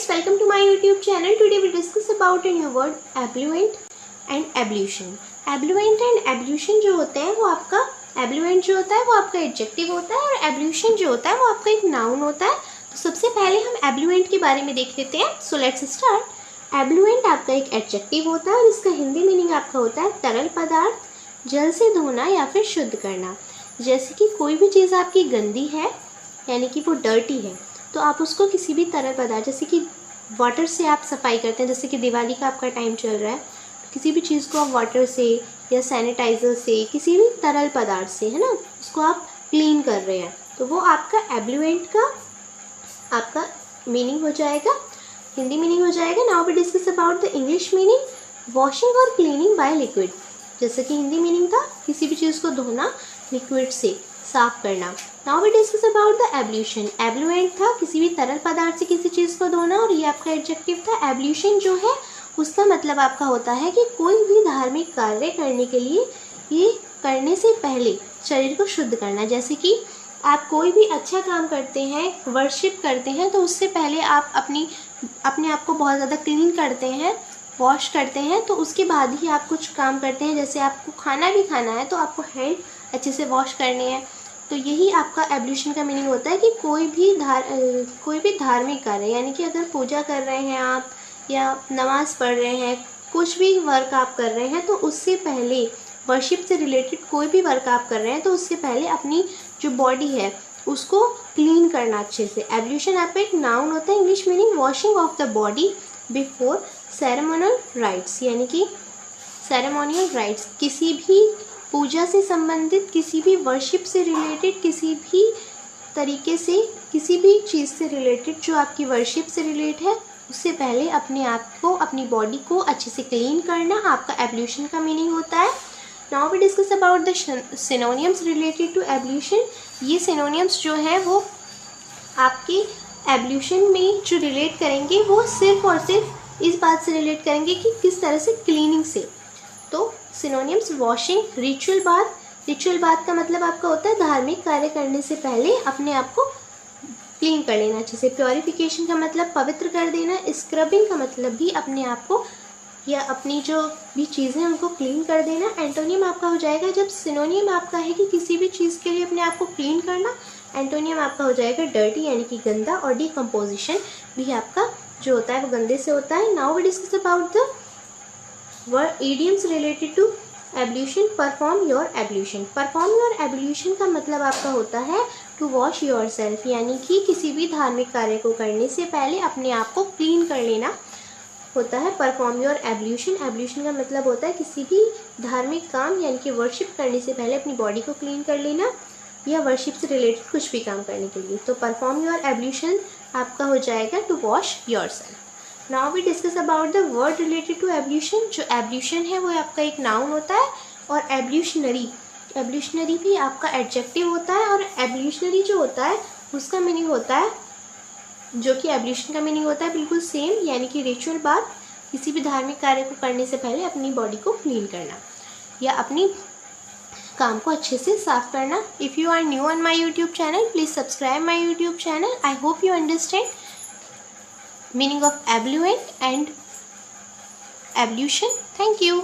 welcome to my YouTube channel. Today we discuss about a new word ebullience and ablution. Ebullience and ablution जो होते हैं वो आपका ebullience जो होता है वो आपका एडजेक्टिव होता है और ablution जो होता है वो आपका एक नाउन होता है। तो सबसे पहले हम ebullience के बारे में देख लेते हैं। So let's start. ebullience आपका एक एडजेक्टिव होता है और इसका हिंदी मीनिंग आपका होता है तरल पदार्थ, जल से धोना या फिर शुद्ध करना। जैसे कि कोई भी चीज़ आपकी गंदी है यानी कि वो डर्टी है तो आप उसको किसी भी तरल पदार्थ जैसे कि वाटर से आप सफाई करते हैं। जैसे कि दिवाली का आपका टाइम चल रहा है तो किसी भी चीज़ को आप वाटर से या सैनिटाइज़र से किसी भी तरल पदार्थ से है ना उसको आप क्लीन कर रहे हैं तो वो आपका एब्लुएंट का आपका मीनिंग हो जाएगा, हिंदी मीनिंग हो जाएगा। Now we discuss about the English meaning washing और क्लीनिंग बाय लिक्विड। जैसे कि हिंदी मीनिंग था किसी भी चीज़ को धोना लिक्विड से साफ करना। Now we discuss about the ablution. एब्लुएंट था किसी भी तरल पदार्थ से किसी चीज़ को धोना और ये आपका एडजेक्टिव था। एब्ल्यूशन जो है उसका मतलब आपका होता है कि कोई भी धार्मिक कार्य करने के लिए ये करने से पहले शरीर को शुद्ध करना। जैसे कि आप कोई भी अच्छा काम करते हैं, वर्शिप करते हैं तो उससे पहले आप अपने आप को बहुत ज़्यादा क्लीन करते हैं, वॉश करते हैं, तो उसके बाद ही आप कुछ काम करते हैं। जैसे आपको खाना भी खाना है तो आपको हैंड अच्छे से वॉश करने हैं। तो यही आपका एब्ल्यूशन का मीनिंग होता है कि कोई भी धार्मिक कार्य यानी कि अगर पूजा कर रहे हैं आप या नमाज़ पढ़ रहे हैं, कुछ भी वर्क आप कर रहे हैं तो उससे पहले वर्शिप से रिलेटेड कोई भी वर्क आप कर रहे हैं तो उससे पहले अपनी जो बॉडी है उसको क्लीन करना अच्छे से। एब्ल्यूशन आपका एक नाउन होता है। English meaning washing of the body before ceremonial rights, यानी कि सेरेमोनियल राइट्स किसी भी पूजा से संबंधित, किसी भी वर्शिप से रिलेटेड, किसी भी तरीके से किसी भी चीज़ से रिलेटेड जो आपकी वर्शिप से रिलेटेड है उससे पहले अपने आप को, अपनी बॉडी को अच्छे से क्लीन करना आपका एब्ल्यूशन का मीनिंग होता है। Now we discuss about the synonyms related to ablution. ये सिनोनियम्स जो है वो आपके एब्ल्यूशन में जो रिलेट करेंगे वो सिर्फ और सिर्फ इस बात से रिलेट करेंगे कि किस तरह से क्लीनिंग से। तो synonyms washing, ritual bath. Ritual bath का मतलब आपका होता है धार्मिक कार्य करने से पहले अपने आप को क्लीन कर लेना अच्छे से। प्योरिफिकेशन का मतलब पवित्र कर देना। स्क्रबिंग का मतलब भी अपने आप को या अपनी जो भी चीज़ें उनको क्लीन कर देना। एंटोनियम आपका हो जाएगा, जब सिनोनियम आपका है कि किसी भी चीज़ के लिए अपने आप को क्लीन करना, एंटोनियम आपका हो जाएगा डर्टी यानी कि गंदा, और डिकम्पोजिशन भी आपका जो होता है वो गंदे से होता है। Now we discuss about the word idioms related to ablution. Perform your ablution. Perform your ablution का मतलब आपका होता है टू वॉश योर सेल्फ, यानी कि किसी भी धार्मिक कार्य को करने से पहले अपने आप को क्लीन कर लेना होता है परफॉर्म योर एब्ल्यूशन। एब्ल्यूशन का मतलब होता है किसी भी धार्मिक काम यानी कि वर्शिप करने से पहले अपनी बॉडी को क्लीन कर लेना या वर्शिप से रिलेटेड कुछ भी काम करने के लिए। तो परफॉर्म योर एब्ल्यूशन आपका हो जाएगा to wash yourself. Now we discuss about the word related to ablution. जो एब्ल्यूशन है वो आपका एक नाउन होता है और एब्ल्यूशनरी भी आपका एडजेक्टिव होता है। और एब्ल्यूशनरी जो होता है उसका मीनिंग होता है जो कि एब्ल्यूशन का मीनिंग होता है बिल्कुल सेम, यानी कि रिचुअल बाथ, किसी भी धार्मिक कार्य को करने से पहले अपनी बॉडी को क्लीन करना या अपनी काम को अच्छे से साफ करना। If you are new on my YouTube channel please subscribe my YouTube channel. I hope you understand meaning of ebullience and ablution. Thank you.